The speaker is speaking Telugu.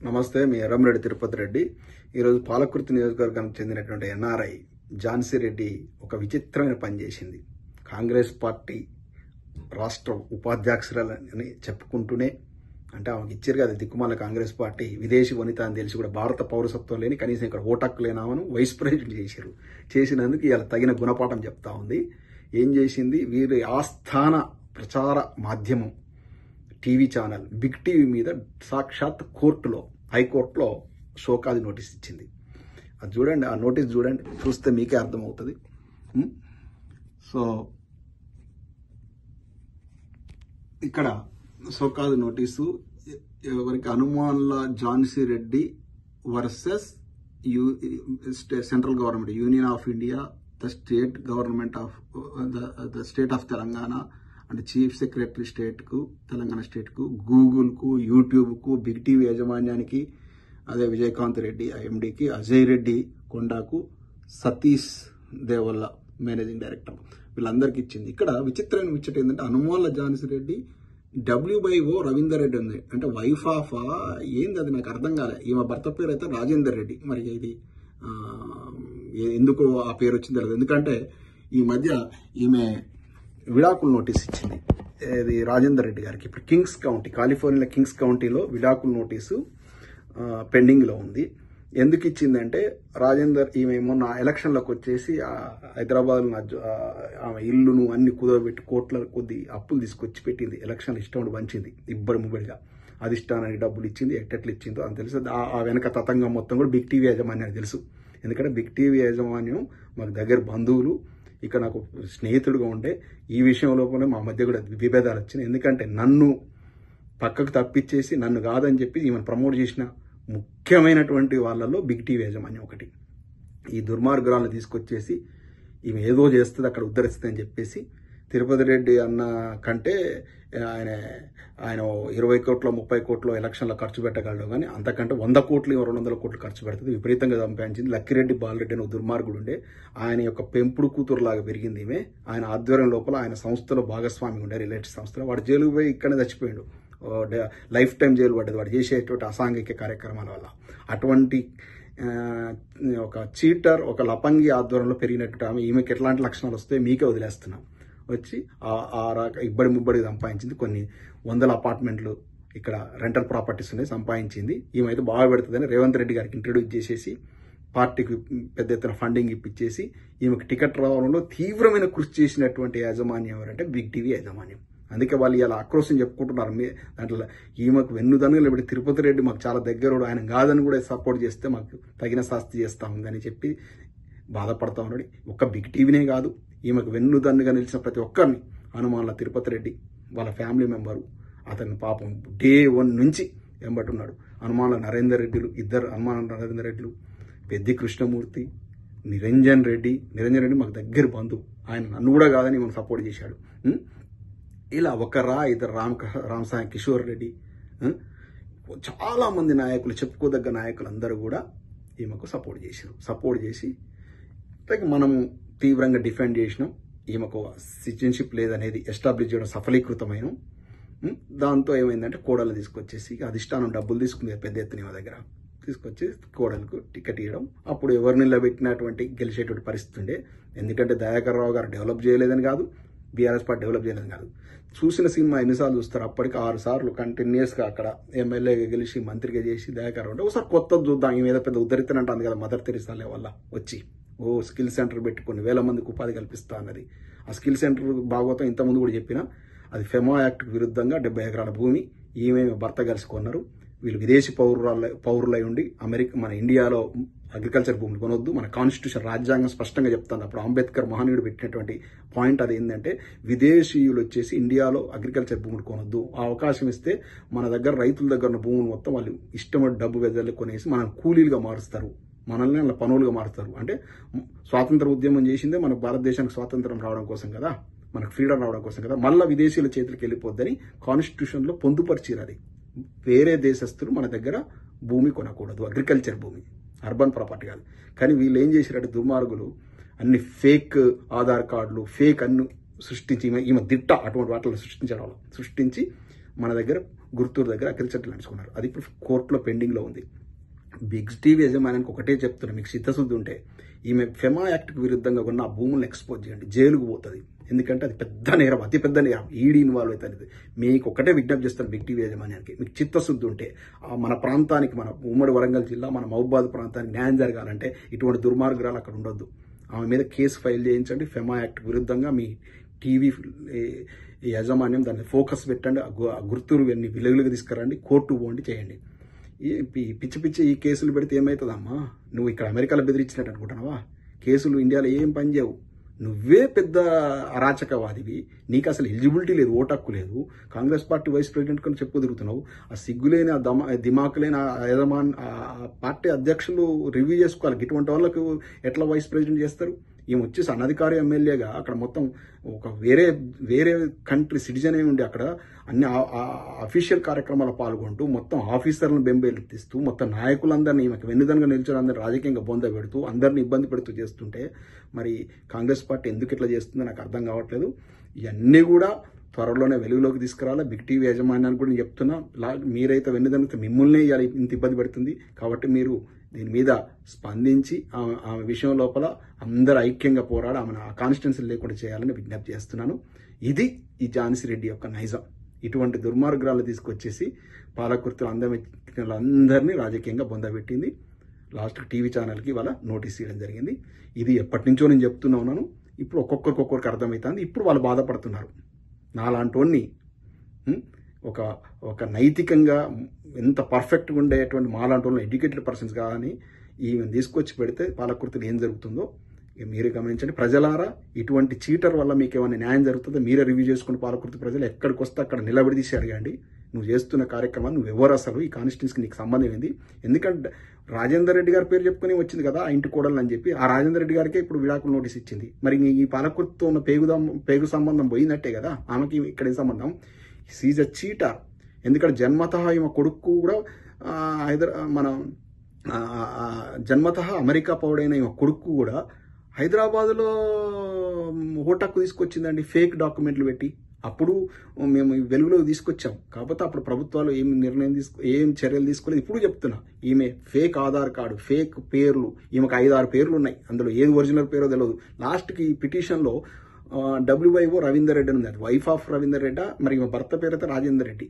నమస్తే, మీ ఎర్రంరెడ్డి తిరుపతి రెడ్డి. ఈరోజు పాలకుర్తి నియోజకవర్గానికి చెందినటువంటి ఎన్ఆర్ఐ ఝాన్సీ రెడ్డి ఒక విచిత్రమైన పని చేసింది. కాంగ్రెస్ పార్టీ రాష్ట్ర ఉపాధ్యక్షురాలని చెప్పుకుంటూనే, అంటే ఆమెకి ఇచ్చారు కదా దిక్కుమాల కాంగ్రెస్ పార్టీ విదేశీ వనిత అని తెలిసి కూడా భారత పౌరసత్వం లేని, కనీసం ఇక్కడ ఓటక్కు లేనామను వైస్ ప్రెసిడెంట్ చేశారు. చేసినందుకు ఇలా తగిన గుణపాఠం చెప్తా ఉంది. ఏం చేసింది? వీరి ఆస్థాన ప్రచార మాధ్యమం టీవీ ఛానల్ బిగ్ టీవీ మీద సాక్షాత్ కోర్టులో, హైకోర్టులో షోకాజ్ నోటీస్ ఇచ్చింది. అది చూడండి, ఆ నోటీస్ చూడండి, చూస్తే మీకే అర్థమవుతుంది. సో ఇక్కడ షోకాజ్ నోటీసు ఎవరికి? హనుమాన్ల Jhansi Reddy versus central government, union of India, the state government of the state of Telangana అంటే చీఫ్ సెక్రటరీ స్టేట్కు, తెలంగాణ స్టేట్కు, గూగుల్కు, యూట్యూబ్కు, బిగ్ టీవీ యాజమాన్యానికి, అదే విజయకాంత్ రెడ్డి ఎండీకి, అజయ్ రెడ్డి కొండాకు, సతీష్ దేవల్ల మేనేజింగ్ డైరెక్టర్, వీళ్ళందరికీ ఇచ్చింది. ఇక్కడ విచిత్రమైన విచ్చట ఏంటంటే, హనుమాన్ల ఝాన్సీ రెడ్డి WO రవీందర్ రెడ్డి ఉంది. అంటే వైఫ్ ఆఫ్ ఏంది అది నాకు అర్థం కాలే. ఈమె భర్త పేరు అయితే రాజేందర్ రెడ్డి. మరి ఇది ఎందుకు ఆ పేరు వచ్చింది తెలియదు. ఎందుకంటే ఈ మధ్య ఈమె విడాకుల నోటీస్ ఇచ్చింది. ఇది రాజేందర్ రెడ్డి గారికి. ఇప్పుడు కింగ్స్ కౌంటీ, కాలిఫోర్నియా కింగ్స్ కౌంటీలో విడాకుల నోటీసు పెండింగ్లో ఉంది. ఎందుకు ఇచ్చిందంటే, రాజేందర్ ఈమె మొన్న ఎలక్షన్లోకి వచ్చేసి హైదరాబాద్ ఆమె ఇల్లును అన్ని కుదరబెట్టి కోట్ల కొద్ది అప్పులు తీసుకొచ్చి పెట్టింది. ఎలక్షన్ ఇష్టం పంచింది ఇబ్బడి ముబ్బడిగా. అధిష్టానానికి డబ్బులు ఇచ్చింది, ఎట్టెట్లు ఇచ్చిందో అని తెలుసు. ఆ వెనక తతంగం మొత్తం కూడా బిగ్ టీవీ యాజమాన్యానికి తెలుసు. ఎందుకంటే బిగ్ టీవీ యాజమాన్యం మాకు దగ్గర బంధువులు, ఇక నాకు స్నేహితుడుగా ఉండే. ఈ విషయం లోపలే మా మధ్య కూడా విభేదాలు వచ్చినాయి. ఎందుకంటే నన్ను పక్కకు తప్పించేసి, నన్ను కాదని చెప్పి ఈమెను ప్రమోట్ చేసిన ముఖ్యమైనటువంటి వాళ్ళలో బిగ్ టీవీ యాజమాన్యం ఒకటి. ఈ దుర్మార్గురాలను తీసుకొచ్చేసి ఈమె ఏదో చేస్తుంది, అక్కడ ఉద్ధరిస్తుంది అని చెప్పేసి, తిరుపతి రెడ్డి అన్న కంటే ఆయన 20 కోట్లు 30 కోట్లు ఎలక్షన్లో ఖర్చు పెట్టగలడు, కానీ అంతకంటే 100 కోట్లు 200 కోట్లు ఖర్చు పెడుతుంది. విపరీతంగా సంపాదించింది. లక్కిరెడ్డి బాలరెడ్డి అని దుర్మార్గుడు ఉండే, ఆయన యొక్క పెంపుడు కూతురులాగా పెరిగింది ఈమె. ఆయన ఆధ్వర్యం లోపల ఆయన సంస్థలో భాగస్వామి ఉండే, రిలేటెడ్ సంస్థలో. వాడు జైలుకు పోయి ఇక్కడనే చచ్చిపోయాడు. లైఫ్ టైం జైలు పడ్డది వాడు చేసేటువంటి అసాంఘిక కార్యక్రమాల వల్ల. అటువంటి ఒక చీటర్, ఒక లపంగి ఆధ్వర్యంలో పెరిగినట్టు ఆమె. ఈమెకి ఎట్లాంటి లక్షణాలు వస్తే మీకే వదిలేస్తున్నాం. వచ్చి ఇబ్బడి ముబ్బడి సంపాదించింది. కొన్ని 100 అపార్ట్మెంట్లు ఇక్కడ రెంటల్ ప్రాపర్టీస్ ఉన్నాయి సంపాదించింది. ఈమె అయితే బాగా పెడుతుందని రేవంత్ రెడ్డి గారికి ఇంట్రడ్యూస్ చేసేసి, పార్టీకి పెద్ద ఎత్తున ఫండింగ్ ఇప్పించేసి, ఈమెకు టికెట్ రావడంలో తీవ్రమైన కృషి చేసినటువంటి యాజమాన్యం ఎవరంటే బిగ్ టీవీ యాజమాన్యం. అందుకే వాళ్ళు ఇలా ఆక్రోశం చెప్పుకుంటున్నారు. దాంట్లో ఈమెకు వెన్నుదన్ను లేబడి తిరుపతి రెడ్డి మాకు చాలా దగ్గరుడు, ఆయన కాదని కూడా సపోర్ట్ చేస్తే మాకు తగిన శాస్తి చేస్తా ఉందని చెప్పి బాధపడతా ఉన్నాడు. ఒక్క బిగ్ టీవీనే కాదు, ఈమెకు వెన్నుదన్నుగా నిలిచిన ప్రతి ఒక్కరిని, హనుమాన్ల తిరుపతి రెడ్డి వాళ్ళ ఫ్యామిలీ మెంబరు, అతని పాపం డే 1 నుంచి ఎంబట్టున్నాడు. హనుమాన్ల నరేందర్ రెడ్డిలు, ఇద్దరు హనుమాన్ల నరేందర్ రెడ్డిలు, పెద్ది కృష్ణమూర్తి, నిరంజన్ రెడ్డి మాకు దగ్గర బంధువు. ఆయన నన్ను కూడా కాదని ఈమెను సపోర్ట్ చేశాడు. ఇలా ఒకరా ఇద్దరు రామసాయి కిషోర్ రెడ్డి, చాలా మంది నాయకులు, చెప్పుకోదగ్గ నాయకులు అందరూ కూడా ఈమెకు సపోర్ట్ చేశారు. సపోర్ట్ చేసి మనము తీవ్రంగా డిఫెండ్ చేసినాం. ఈమెకు సిటిజన్షిప్ లేదనేది ఎస్టాబ్లిష్ చేయడం సఫలీకృతమైన. దాంతో ఏమైందంటే, కోడలు తీసుకొచ్చేసి అధిష్టానం డబ్బులు తీసుకుంది పెద్ద ఎత్తున ఈమె దగ్గర, తీసుకొచ్చి కోడలకు టికెట్ ఇవ్వడం. అప్పుడు ఎవరు నిలబెట్టినటువంటి గెలిచేటువంటి పరిస్థితి ఉండే. ఎందుకంటే దయాకర్ రావు గారు డెవలప్ చేయలేదని కాదు, బీఆర్ఎస్ పార్టీ డెవలప్ చేయలేదని కాదు. చూసిన సినిమా ఎన్నిసార్లు చూస్తారు? అప్పటికి 6 సార్లు కంటిన్యూస్గా అక్కడ ఎమ్మెల్యేగా గెలిచి మంత్రిగా చేసి దయాకర్ ఉంటే, ఒకసారి కొత్తది చూద్దాం, ఈ మీద పెద్ద ఉద్ధరితనంటుంది కదా మదర్ తెరిసా వల్ల వచ్చి స్కిల్ సెంటర్ పెట్టుకుని 1000 మందికి ఉపాధి కల్పిస్తా అన్నది. ఆ స్కిల్ సెంటర్ భాగవతం ఇంతకుముందు కూడా చెప్పిన, అది ఫెమా యాక్ట్కి విరుద్ధంగా 70 ఎకరాల భూమి ఈమె భర్త కలిసి కొన్నారు. వీళ్ళు విదేశీ పౌరులై ఉండి మన ఇండియాలో అగ్రికల్చర్ భూములు కొనొద్దు, మన కాన్స్టిట్యూషన్ రాజ్యాంగం స్పష్టంగా చెప్తుంది. అప్పుడు అంబేద్కర్ మహనీయుడు పెట్టినటువంటి పాయింట్ అది ఏంటంటే, విదేశీయులు వచ్చేసి ఇండియాలో అగ్రికల్చర్ భూములు కొనొద్దు, ఆ అవకాశం ఇస్తే మన దగ్గర రైతుల దగ్గర ఉన్న భూములు మొత్తం వాళ్ళు ఇష్టమైన డబ్బు వెదర్లు కొనేసి మనం కూలీలుగా మారుస్తారు, మనల్ని అలా పనులుగా మారుతారు. అంటే స్వాతంత్ర ఉద్యమం చేసిందే మన భారతదేశానికి స్వాతంత్రం రావడం కోసం కదా, మనకు ఫ్రీడమ్ రావడం కోసం కదా. మళ్ళీ విదేశీయుల చేతులకు వెళ్ళిపోద్దని కాన్స్టిట్యూషన్లో పొందుపరిచారు. అది వేరే దేశస్తులు మన దగ్గర భూమి కొనకూడదు, అగ్రికల్చర్ భూమి, అర్బన్ ప్రాపర్టీ కాదు. కానీ వీళ్ళు ఏం చేశారంటే, దుర్మార్గులు అన్ని ఫేక్ ఆధార్ కార్డులు, ఫేక్ అన్ని సృష్టించి, ఈమె దిట్ట అటువంటి వాటిలో సృష్టించడం, సృష్టించి మన దగ్గర గుర్తూరు దగ్గర అగ్రికల్చర్ ల్యాండ్స్ కొన్నారు. అది ఇప్పుడు కోర్టులో పెండింగ్లో ఉంది. బిగ్ టీవీ యజమానికి ఒకటే చెప్తున్నా, మీకు చిత్తశుద్ధి ఉంటే ఈమె ఫెమా యాక్ట్కి విరుద్ధంగా ఉన్న ఆ భూములను ఎక్స్పోజ్ చేయండి, జైలుకు పోతుంది. ఎందుకంటే అది పెద్ద నేరం, అతి పెద్ద నేరం, ఈడీ ఇన్వాల్వ్ అవుతుంది. మీకు ఒకటే విజ్ఞప్తి చేస్తాను బిగ్ టీవీ యాజమాన్యానికి, మీకు చిత్తశుద్ధి ఉంటే మన ప్రాంతానికి, మన ఉమ్మడి వరంగల్ జిల్లా, మన మహబూబాద్ ప్రాంతానికి న్యాయం జరగాలంటే ఇటువంటి దుర్మార్గాలు అక్కడ ఉండొద్దు. ఆమె మీద కేసు ఫైల్ చేయించండి. ఫెమా యాక్ట్ విరుద్ధంగా మీ టీవీ యాజమాన్యం దాన్ని ఫోకస్ పెట్టండి. గుర్తులు అన్ని విలువలుగా తీసుకురండి, కోర్టు పోండి, చేయండి. ఈ పిచ్చి పిచ్చి ఈ కేసులు పెడితే ఏమవుతుందమ్మా? నువ్వు ఇక్కడ అమెరికాలో బెదిరించినట్టు అనుకుంటున్నావా? కేసులు ఇండియాలో ఏం పని చేయవు. నువ్వే పెద్ద అరాచకవాదివి, నీకు అసలు ఎలిజిబిలిటీ లేదు, ఓటు హక్కు లేదు. కాంగ్రెస్ పార్టీ వైస్ ప్రెసిడెంట్ కన్నా చెప్పు తిరుగుతున్నావు. ఆ సిగ్గులేని, ఆ దిమాకులేని ఆ పార్టీ అధ్యక్షులు రివ్యూ చేసుకోవాలి. ఇటువంటి వాళ్ళకు ఎట్లా వైస్ ప్రెసిడెంట్ చేస్తారు? ఈమె వచ్చేసి అనధికారి ఎమ్మెల్యేగా అక్కడ మొత్తం ఒక వేరే కంట్రీ సిటిజన్ ఉండి అక్కడ అన్ని అఫీషియల్ కార్యక్రమాలు పాల్గొంటూ మొత్తం ఆఫీసర్లను బెంబేలెత్తిస్తూ మొత్తం నాయకులందరినీ ఈమెకు వెన్నుదన్నుగా నిల్చొని అందరినీ రాజకీయంగా బొంద పెడుతూ అందరినీ ఇబ్బంది పెడుతూ చేస్తుంటే మరి కాంగ్రెస్ పార్టీ ఎందుకు ఇట్లా చేస్తుందో నాకు అర్థం కావట్లేదు. ఇవన్నీ కూడా త్వరలోనే వెలుగులోకి తీసుకురావాలి. బిగ్ టీవీ యాజమాన్యానికి కూడా చెప్తున్నా, మీరైతే వెన్నుదన్నుతో మిమ్మల్ని ఇంత ఇబ్బంది పెడుతుంది. కాబట్టి మీరు దీని మీద స్పందించి ఆమె విషయం లోపల అందరూ ఐక్యంగా పోరాడి ఆమెను ఆ కాన్స్టిట్యున్సీ లేకుండా చేయాలని విజ్ఞప్తి చేస్తున్నాను. ఇది ఈ ఝాన్సీ రెడ్డి యొక్క నైజం. ఇటువంటి దుర్మార్గాలు తీసుకొచ్చేసి పాలకుర్తులు అందరినీ రాజకీయంగా బొందబెట్టింది. లాస్ట్ టీవీ ఛానల్కి ఇవాళ నోటీస్ ఇవ్వడం జరిగింది. ఇది ఎప్పటి నుంచో నేను చెప్తున్నా ఉన్నాను. ఇప్పుడు ఒక్కొక్కరికి అర్థమవుతుంది. ఇప్పుడు వాళ్ళు బాధపడుతున్నారు. నాలాంటి ఒక నైతికంగా ఎంత పర్ఫెక్ట్గా ఉండేటువంటి మాలాంటి వాళ్ళు ఎడ్యుకేటెడ్ పర్సన్స్ కానీ ఈమెను తీసుకొచ్చి పెడితే పాలకుర్తిలో ఏం జరుగుతుందో మీరే గమనించండి. ప్రజలారా, ఇటువంటి చీటర్ వల్ల మీకు ఏమైనా న్యాయం జరుగుతుందో మీరే రివ్యూ చేసుకుని పాలకుర్తి ప్రజలు ఎక్కడికి వస్తే అక్కడ నిలబడి తీసి అడగండి. నువ్వు చేస్తున్న కార్యక్రమాన్ని నువ్వు ఎవరు, అసలు ఈ కాన్స్టిట్యున్సీకి నీకు సంబంధం ఏంది? ఎందుకంటే రాజేందర్ రెడ్డి గారి పేరు చెప్పుకుని వచ్చింది కదా ఆ ఇంటి కోడలు అని చెప్పి, ఆ రాజేందర్ రెడ్డి గారికే ఇప్పుడు విడాకులు నోటీస్ ఇచ్చింది. మరి ఈ పాలకుర్తితో ఉన్న పేగు సంబంధం పోయినట్టే కదా, ఆమెకి ఇక్కడ సంబంధం. Seize a cheater. ఎందుకంటే జన్మతః ఈమె కొడుకు కూడా జన్మతః అమెరికా పౌడైన ఈమె కొడుకు కూడా హైదరాబాద్లో ఓటు హక్కు తీసుకొచ్చిందండి, ఫేక్ డాక్యుమెంట్లు పెట్టి. అప్పుడు మేము వెలుగులోకి తీసుకొచ్చాం. కాకపోతే అప్పుడు ప్రభుత్వాలు ఏం చర్యలు తీసుకోలేదు. ఇప్పుడు చెప్తున్నా, ఈమె ఫేక్ ఆధార్ కార్డు, ఫేక్ పేర్లు, ఈమెకు 5-6 పేర్లు ఉన్నాయి. అందులో ఏది ఒరిజినల్ పేరో తెలియదు. లాస్ట్కి ఈ పిటిషన్లో WYO రవీందర్ రెడ్డి ఉంది, వైఫ్ ఆఫ్ రవీందర్ రెడ్డి, మరి ఈమె భర్త పేరైతే రాజేందర్ రెడ్డి.